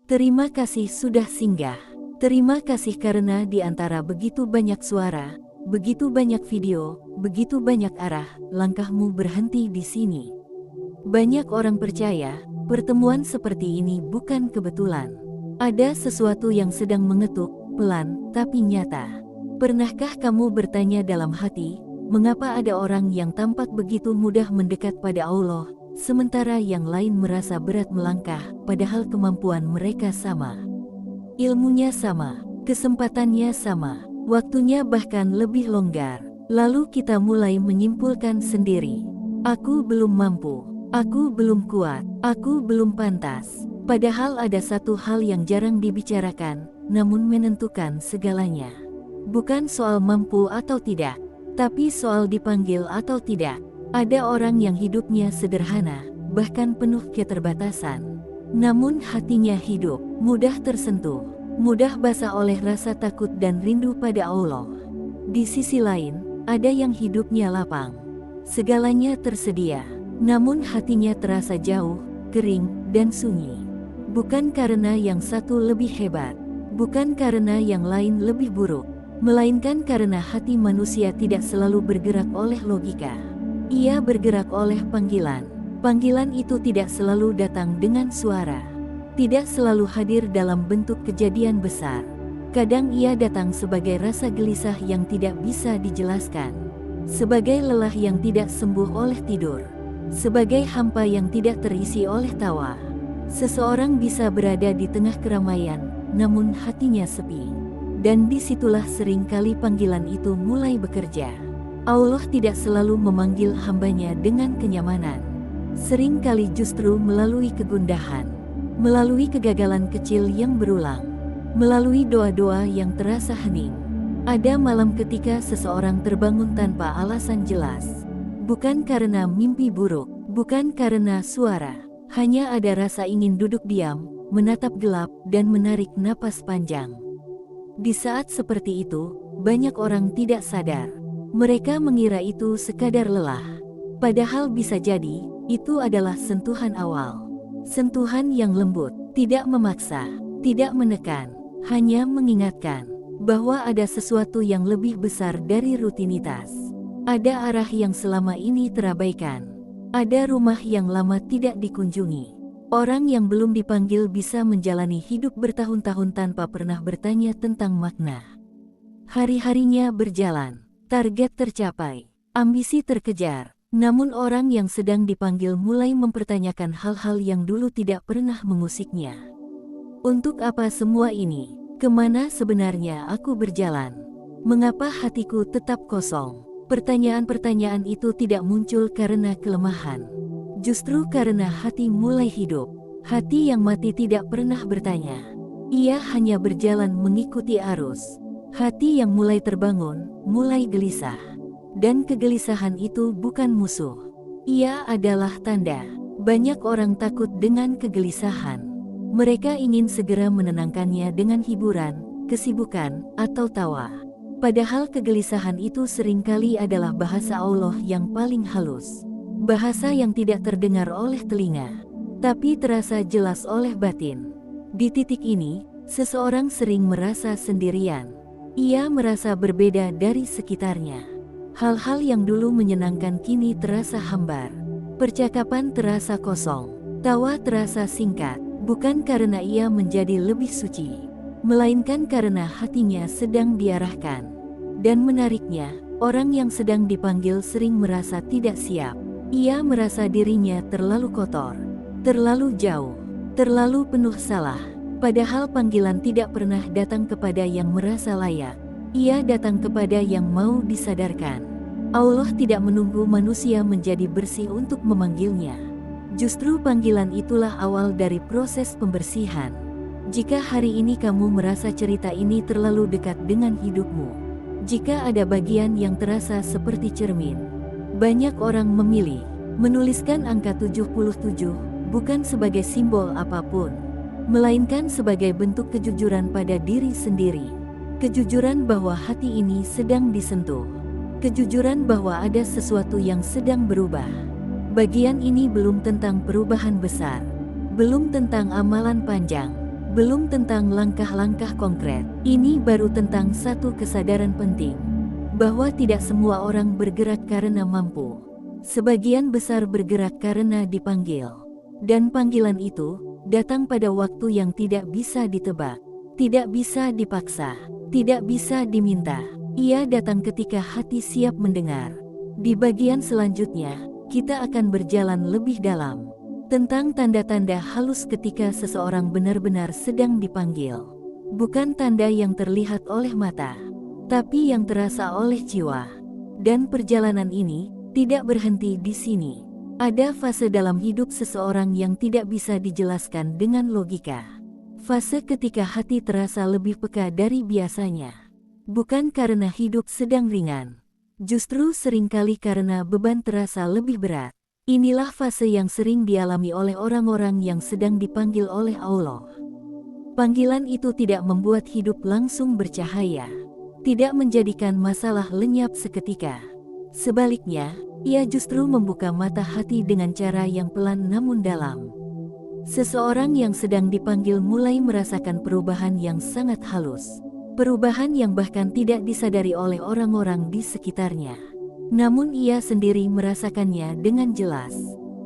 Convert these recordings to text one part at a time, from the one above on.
Terima kasih sudah singgah. Terima kasih karena di antara begitu banyak suara, begitu banyak video, begitu banyak arah, langkahmu berhenti di sini. Banyak orang percaya, pertemuan seperti ini bukan kebetulan. Ada sesuatu yang sedang mengetuk, pelan, tapi nyata. Pernahkah kamu bertanya dalam hati, mengapa ada orang yang tampak begitu mudah mendekat pada Allah, sementara yang lain merasa berat melangkah, padahal kemampuan mereka sama? Ilmunya sama, kesempatannya sama, waktunya bahkan lebih longgar. Lalu kita mulai menyimpulkan sendiri. Aku belum mampu, aku belum kuat, aku belum pantas. Padahal ada satu hal yang jarang dibicarakan, namun menentukan segalanya. Bukan soal mampu atau tidak, tapi soal dipanggil atau tidak. Ada orang yang hidupnya sederhana, bahkan penuh keterbatasan. Namun hatinya hidup, mudah tersentuh, mudah basah oleh rasa takut dan rindu pada Allah. Di sisi lain, ada yang hidupnya lapang. Segalanya tersedia, namun hatinya terasa jauh, kering, dan sunyi. Bukan karena yang satu lebih hebat, bukan karena yang lain lebih buruk, melainkan karena hati manusia tidak selalu bergerak oleh logika. Ia bergerak oleh panggilan. Panggilan itu tidak selalu datang dengan suara, tidak selalu hadir dalam bentuk kejadian besar. Kadang ia datang sebagai rasa gelisah yang tidak bisa dijelaskan, sebagai lelah yang tidak sembuh oleh tidur, sebagai hampa yang tidak terisi oleh tawa. Seseorang bisa berada di tengah keramaian, namun hatinya sepi. Dan disitulah seringkali panggilan itu mulai bekerja. Allah tidak selalu memanggil hambanya dengan kenyamanan. Seringkali justru melalui kegundahan, melalui kegagalan kecil yang berulang, melalui doa-doa yang terasa hening. Ada malam ketika seseorang terbangun tanpa alasan jelas. Bukan karena mimpi buruk, bukan karena suara. Hanya ada rasa ingin duduk diam, menatap gelap, dan menarik napas panjang. Di saat seperti itu, banyak orang tidak sadar. Mereka mengira itu sekadar lelah. Padahal bisa jadi, itu adalah sentuhan awal. Sentuhan yang lembut, tidak memaksa, tidak menekan, hanya mengingatkan bahwa ada sesuatu yang lebih besar dari rutinitas. Ada arah yang selama ini terabaikan. Ada rumah yang lama tidak dikunjungi. Orang yang belum dipanggil bisa menjalani hidup bertahun-tahun tanpa pernah bertanya tentang makna. Hari-harinya berjalan, target tercapai, ambisi terkejar. Namun orang yang sedang dipanggil mulai mempertanyakan hal-hal yang dulu tidak pernah mengusiknya. Untuk apa semua ini? Kemana sebenarnya aku berjalan? Mengapa hatiku tetap kosong? Pertanyaan-pertanyaan itu tidak muncul karena kelemahan. Justru karena hati mulai hidup. Hati yang mati tidak pernah bertanya. Ia hanya berjalan mengikuti arus. Hati yang mulai terbangun, mulai gelisah. Dan kegelisahan itu bukan musuh. Ia adalah tanda. Banyak orang takut dengan kegelisahan. Mereka ingin segera menenangkannya dengan hiburan, kesibukan, atau tawa. Padahal kegelisahan itu seringkali adalah bahasa Allah yang paling halus. Bahasa yang tidak terdengar oleh telinga, tapi terasa jelas oleh batin. Di titik ini, seseorang sering merasa sendirian. Ia merasa berbeda dari sekitarnya. Hal-hal yang dulu menyenangkan kini terasa hambar. Percakapan terasa kosong. Tawa terasa singkat, bukan karena ia menjadi lebih suci, melainkan karena hatinya sedang diarahkan. Dan menariknya, orang yang sedang dipanggil sering merasa tidak siap. Ia merasa dirinya terlalu kotor, terlalu jauh, terlalu penuh salah. Padahal panggilan tidak pernah datang kepada yang merasa layak. Ia datang kepada yang mau disadarkan. Allah tidak menunggu manusia menjadi bersih untuk memanggilnya. Justru panggilan itulah awal dari proses pembersihan. Jika hari ini kamu merasa cerita ini terlalu dekat dengan hidupmu, jika ada bagian yang terasa seperti cermin, banyak orang memilih menuliskan angka 77 bukan sebagai simbol apapun, melainkan sebagai bentuk kejujuran pada diri sendiri. Kejujuran bahwa hati ini sedang disentuh. Kejujuran bahwa ada sesuatu yang sedang berubah. Bagian ini belum tentang perubahan besar, belum tentang amalan panjang, Belum tentang langkah-langkah konkret. Ini baru tentang satu kesadaran penting, bahwa tidak semua orang bergerak karena mampu. Sebagian besar bergerak karena dipanggil. Dan panggilan itu datang pada waktu yang tidak bisa ditebak, tidak bisa dipaksa, tidak bisa diminta. Ia datang ketika hati siap mendengar. Di bagian selanjutnya, kita akan berjalan lebih dalam tentang tanda-tanda halus ketika seseorang benar-benar sedang dipanggil. Bukan tanda yang terlihat oleh mata, tapi yang terasa oleh jiwa. Dan perjalanan ini tidak berhenti di sini. Ada fase dalam hidup seseorang yang tidak bisa dijelaskan dengan logika. Fase ketika hati terasa lebih peka dari biasanya. Bukan karena hidup sedang ringan, justru seringkali karena beban terasa lebih berat. Inilah fase yang sering dialami oleh orang-orang yang sedang dipanggil oleh Allah. Panggilan itu tidak membuat hidup langsung bercahaya, tidak menjadikan masalah lenyap seketika. Sebaliknya, ia justru membuka mata hati dengan cara yang pelan namun dalam. Seseorang yang sedang dipanggil mulai merasakan perubahan yang sangat halus. Perubahan yang bahkan tidak disadari oleh orang-orang di sekitarnya. Namun ia sendiri merasakannya dengan jelas.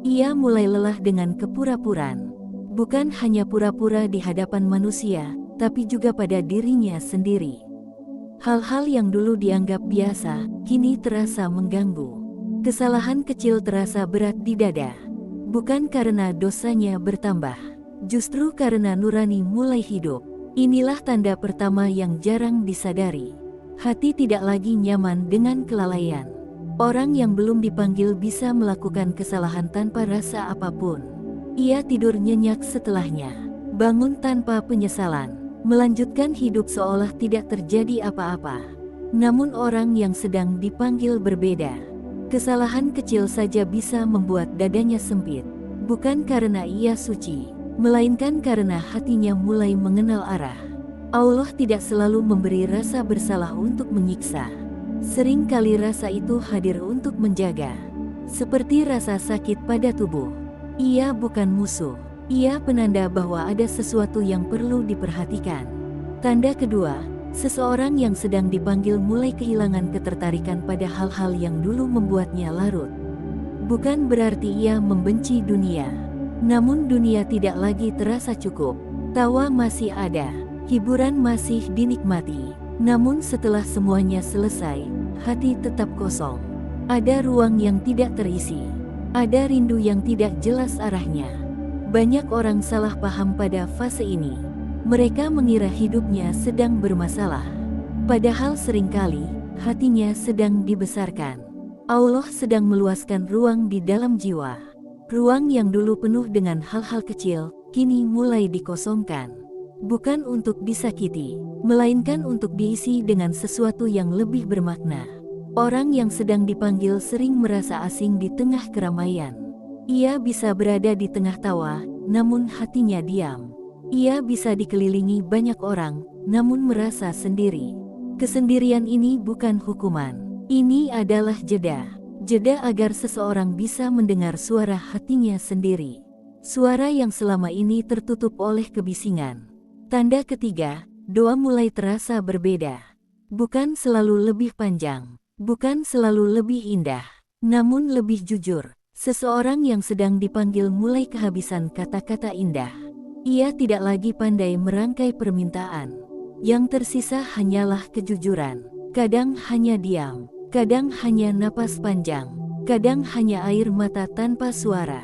Ia mulai lelah dengan kepura-puraan. Bukan hanya pura-pura di hadapan manusia, tapi juga pada dirinya sendiri. Hal-hal yang dulu dianggap biasa, kini terasa mengganggu. Kesalahan kecil terasa berat di dada. Bukan karena dosanya bertambah, justru karena nurani mulai hidup. Inilah tanda pertama yang jarang disadari. Hati tidak lagi nyaman dengan kelalaian. Orang yang belum dipanggil bisa melakukan kesalahan tanpa rasa apapun. Ia tidur nyenyak setelahnya, bangun tanpa penyesalan, melanjutkan hidup seolah tidak terjadi apa-apa. Namun orang yang sedang dipanggil berbeda. Kesalahan kecil saja bisa membuat dadanya sempit. Bukan karena ia suci, melainkan karena hatinya mulai mengenal arah. Allah tidak selalu memberi rasa bersalah untuk menyiksa. Sering kali rasa itu hadir untuk menjaga. Seperti rasa sakit pada tubuh. Ia bukan musuh. Ia penanda bahwa ada sesuatu yang perlu diperhatikan. Tanda kedua, seseorang yang sedang dipanggil mulai kehilangan ketertarikan pada hal-hal yang dulu membuatnya larut. Bukan berarti ia membenci dunia. Namun dunia tidak lagi terasa cukup. Tawa masih ada, hiburan masih dinikmati. Namun setelah semuanya selesai, hati tetap kosong. Ada ruang yang tidak terisi. Ada rindu yang tidak jelas arahnya. Banyak orang salah paham pada fase ini. Mereka mengira hidupnya sedang bermasalah. Padahal seringkali, hatinya sedang dibesarkan. Allah sedang meluaskan ruang di dalam jiwa. Ruang yang dulu penuh dengan hal-hal kecil, kini mulai dikosongkan. Bukan untuk disakiti, melainkan untuk diisi dengan sesuatu yang lebih bermakna. Orang yang sedang dipanggil sering merasa asing di tengah keramaian. Ia bisa berada di tengah tawa, namun hatinya diam. Ia bisa dikelilingi banyak orang, namun merasa sendiri. Kesendirian ini bukan hukuman. Ini adalah jeda. Jeda agar seseorang bisa mendengar suara hatinya sendiri. Suara yang selama ini tertutup oleh kebisingan. Tanda ketiga, doa mulai terasa berbeda. Bukan selalu lebih panjang, bukan selalu lebih indah, namun lebih jujur. Seseorang yang sedang dipanggil mulai kehabisan kata-kata indah. Ia tidak lagi pandai merangkai permintaan. Yang tersisa hanyalah kejujuran. Kadang hanya diam, kadang hanya napas panjang, kadang hanya air mata tanpa suara.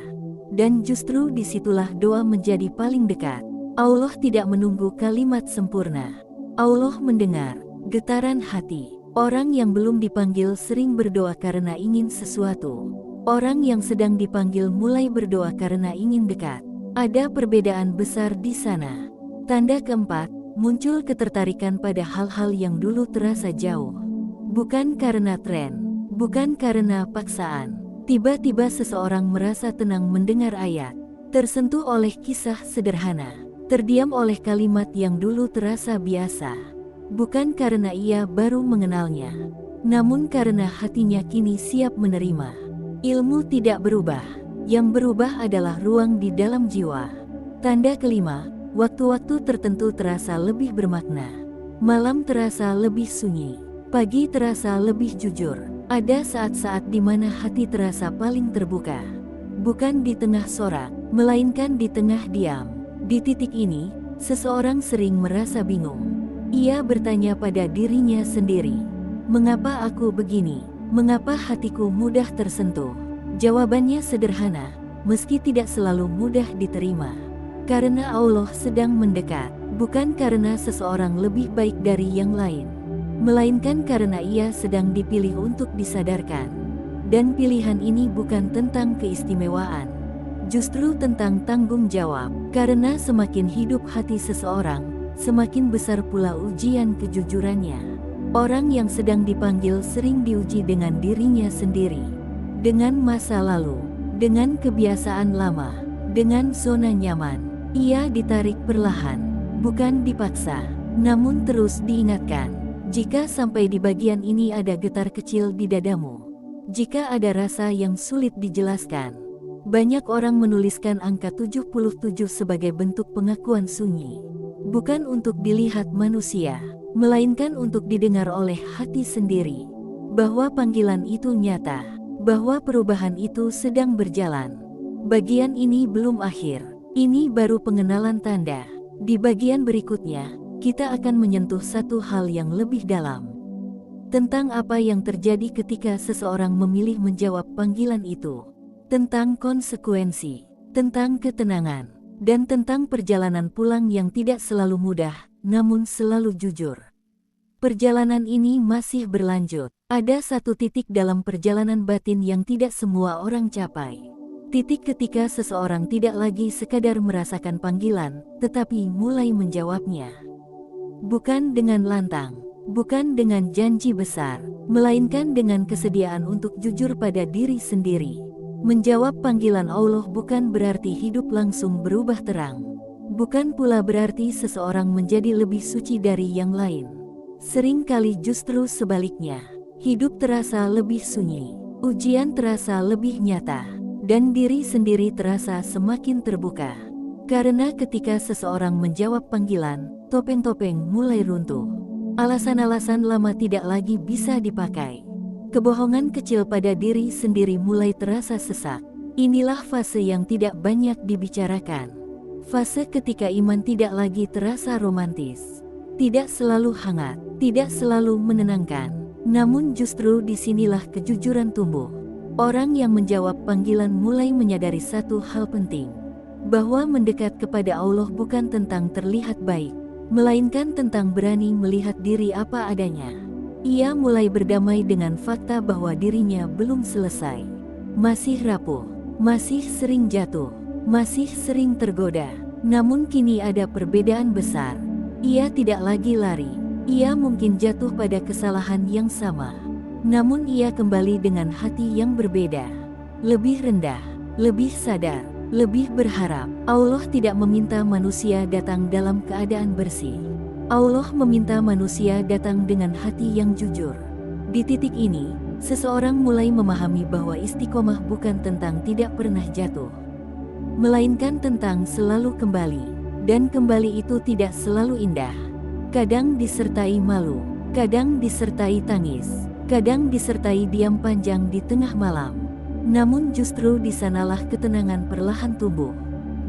Dan justru disitulah doa menjadi paling dekat. Allah tidak menunggu kalimat sempurna. Allah mendengar getaran hati. Orang yang belum dipanggil sering berdoa karena ingin sesuatu. Orang yang sedang dipanggil mulai berdoa karena ingin dekat. Ada perbedaan besar di sana. Tanda keempat, muncul ketertarikan pada hal-hal yang dulu terasa jauh. Bukan karena tren, bukan karena paksaan. Tiba-tiba seseorang merasa tenang mendengar ayat, tersentuh oleh kisah sederhana. Terdiam oleh kalimat yang dulu terasa biasa. Bukan karena ia baru mengenalnya, namun karena hatinya kini siap menerima. Ilmu tidak berubah. Yang berubah adalah ruang di dalam jiwa. Tanda kelima, Waktu-waktu tertentu terasa lebih bermakna. Malam terasa lebih sunyi. Pagi terasa lebih jujur. Ada saat-saat di mana hati terasa paling terbuka. Bukan di tengah sorak, melainkan di tengah diam. Di titik ini, seseorang sering merasa bingung. Ia bertanya pada dirinya sendiri, "Mengapa aku begini? Mengapa hatiku mudah tersentuh?" Jawabannya sederhana, meski tidak selalu mudah diterima. Karena Allah sedang mendekat, bukan karena seseorang lebih baik dari yang lain, melainkan karena ia sedang dipilih untuk disadarkan. Dan pilihan ini bukan tentang keistimewaan, justru tentang tanggung jawab. Karena semakin hidup hati seseorang, semakin besar pula ujian kejujurannya. Orang yang sedang dipanggil sering diuji dengan dirinya sendiri, dengan masa lalu, dengan kebiasaan lama, dengan zona nyaman. Ia ditarik perlahan, bukan dipaksa, namun terus diingatkan. Jika sampai di bagian ini ada getar kecil di dadamu, jika ada rasa yang sulit dijelaskan. Banyak orang menuliskan angka 77 sebagai bentuk pengakuan sunyi. Bukan untuk dilihat manusia, melainkan untuk didengar oleh hati sendiri. Bahwa panggilan itu nyata, bahwa perubahan itu sedang berjalan. Bagian ini belum akhir, ini baru pengenalan tanda. Di bagian berikutnya, kita akan menyentuh satu hal yang lebih dalam. Tentang apa yang terjadi ketika seseorang memilih menjawab panggilan itu. Tentang konsekuensi, tentang ketenangan, dan tentang perjalanan pulang yang tidak selalu mudah, namun selalu jujur. Perjalanan ini masih berlanjut. Ada satu titik dalam perjalanan batin yang tidak semua orang capai. Titik ketika seseorang tidak lagi sekadar merasakan panggilan, tetapi mulai menjawabnya. Bukan dengan lantang, bukan dengan janji besar, melainkan dengan kesediaan untuk jujur pada diri sendiri. Menjawab panggilan Allah bukan berarti hidup langsung berubah terang. Bukan pula berarti seseorang menjadi lebih suci dari yang lain. Seringkali justru sebaliknya. Hidup terasa lebih sunyi, ujian terasa lebih nyata, dan diri sendiri terasa semakin terbuka. Karena ketika seseorang menjawab panggilan, topeng-topeng mulai runtuh. Alasan-alasan lama tidak lagi bisa dipakai. Kebohongan kecil pada diri sendiri mulai terasa sesak. Inilah fase yang tidak banyak dibicarakan. Fase ketika iman tidak lagi terasa romantis. Tidak selalu hangat, tidak selalu menenangkan. Namun justru disinilah kejujuran tumbuh. Orang yang menjawab panggilan mulai menyadari satu hal penting. Bahwa mendekat kepada Allah bukan tentang terlihat baik, melainkan tentang berani melihat diri apa adanya. Ia mulai berdamai dengan fakta bahwa dirinya belum selesai. Masih rapuh, masih sering jatuh, masih sering tergoda. Namun kini ada perbedaan besar. Ia tidak lagi lari. Ia mungkin jatuh pada kesalahan yang sama. Namun ia kembali dengan hati yang berbeda. Lebih rendah, lebih sadar, lebih berharap. Allah tidak meminta manusia datang dalam keadaan bersih. Allah meminta manusia datang dengan hati yang jujur. Di titik ini, seseorang mulai memahami bahwa istiqomah bukan tentang tidak pernah jatuh, melainkan tentang selalu kembali. Dan kembali itu tidak selalu indah. Kadang disertai malu, kadang disertai tangis, kadang disertai diam panjang di tengah malam. Namun justru di sanalah ketenangan perlahan tumbuh.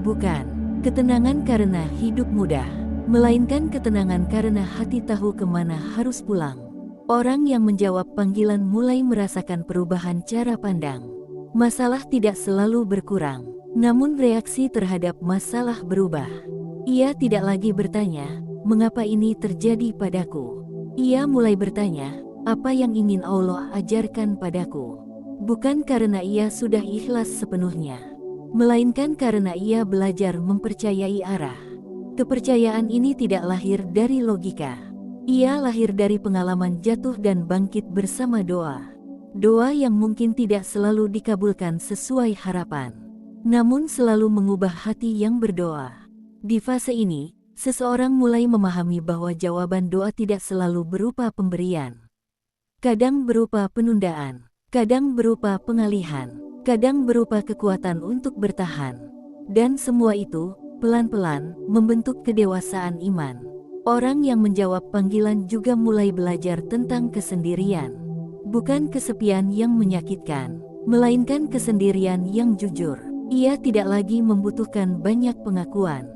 Bukan ketenangan karena hidup mudah, melainkan ketenangan karena hati tahu kemana harus pulang. Orang yang menjawab panggilan mulai merasakan perubahan cara pandang. Masalah tidak selalu berkurang, namun reaksi terhadap masalah berubah. Ia tidak lagi bertanya, "Mengapa ini terjadi padaku?" Ia mulai bertanya, "Apa yang ingin Allah ajarkan padaku?" Bukan karena ia sudah ikhlas sepenuhnya, melainkan karena ia belajar mempercayai arah. Kepercayaan ini tidak lahir dari logika. Ia lahir dari pengalaman jatuh dan bangkit bersama doa. Doa yang mungkin tidak selalu dikabulkan sesuai harapan, namun selalu mengubah hati yang berdoa. Di fase ini, seseorang mulai memahami bahwa jawaban doa tidak selalu berupa pemberian. Kadang berupa penundaan, kadang berupa pengalihan, kadang berupa kekuatan untuk bertahan. Dan semua itu pelan-pelan membentuk kedewasaan iman. Orang yang menjawab panggilan juga mulai belajar tentang kesendirian. Bukan kesepian yang menyakitkan, melainkan kesendirian yang jujur. Ia tidak lagi membutuhkan banyak pengakuan.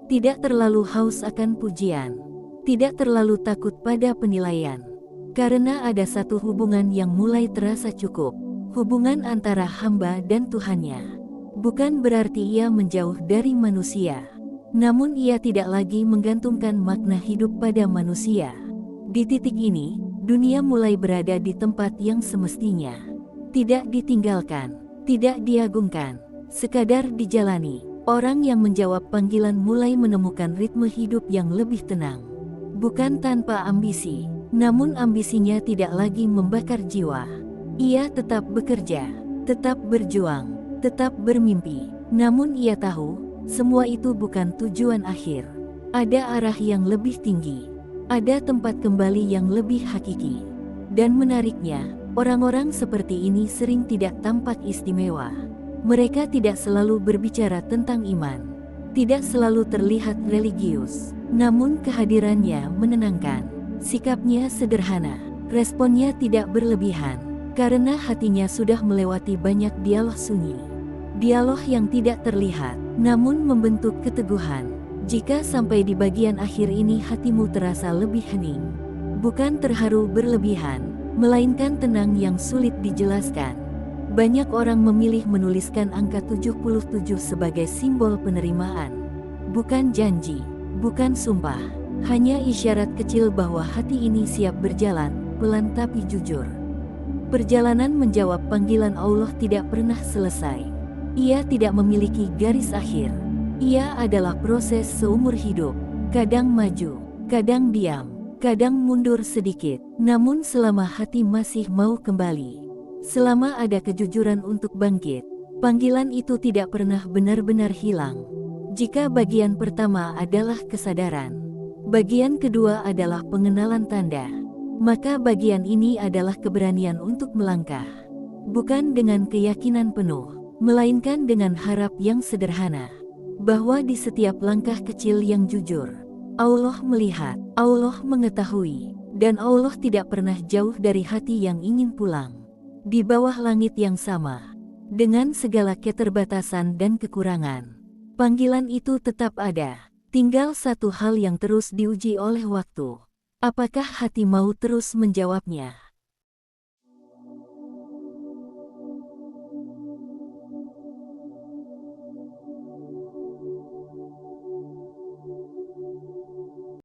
Tidak terlalu haus akan pujian. Tidak terlalu takut pada penilaian. Karena ada satu hubungan yang mulai terasa cukup. Hubungan antara hamba dan Tuhannya. Bukan berarti ia menjauh dari manusia. Namun ia tidak lagi menggantungkan makna hidup pada manusia. Di titik ini, dunia mulai berada di tempat yang semestinya. Tidak ditinggalkan, tidak diagungkan, sekadar dijalani. Orang yang menjawab panggilan mulai menemukan ritme hidup yang lebih tenang. Bukan tanpa ambisi, namun ambisinya tidak lagi membakar jiwa. Ia tetap bekerja, tetap berjuang, tetap bermimpi. Namun ia tahu, semua itu bukan tujuan akhir. Ada arah yang lebih tinggi. Ada tempat kembali yang lebih hakiki. Dan menariknya, orang-orang seperti ini sering tidak tampak istimewa. Mereka tidak selalu berbicara tentang iman, tidak selalu terlihat religius, namun kehadirannya menenangkan. Sikapnya sederhana, responnya tidak berlebihan, karena hatinya sudah melewati banyak dialog sunyi. Dialog yang tidak terlihat, namun membentuk keteguhan. Jika sampai di bagian akhir ini hatimu terasa lebih hening, bukan terharu berlebihan, melainkan tenang yang sulit dijelaskan. Banyak orang memilih menuliskan angka 77 sebagai simbol penerimaan. Bukan janji, bukan sumpah, hanya isyarat kecil bahwa hati ini siap berjalan, pelan tapi jujur. Perjalanan menjawab panggilan Allah tidak pernah selesai. Ia tidak memiliki garis akhir. Ia adalah proses seumur hidup, kadang maju, kadang diam, kadang mundur sedikit. Namun selama hati masih mau kembali, selama ada kejujuran untuk bangkit, panggilan itu tidak pernah benar-benar hilang. Jika bagian pertama adalah kesadaran, bagian kedua adalah pengenalan tanda, maka bagian ini adalah keberanian untuk melangkah. Bukan dengan keyakinan penuh, melainkan dengan harap yang sederhana, bahwa di setiap langkah kecil yang jujur, Allah melihat, Allah mengetahui, dan Allah tidak pernah jauh dari hati yang ingin pulang. Di bawah langit yang sama, dengan segala keterbatasan dan kekurangan, panggilan itu tetap ada. Tinggal satu hal yang terus diuji oleh waktu. Apakah hati mau terus menjawabnya?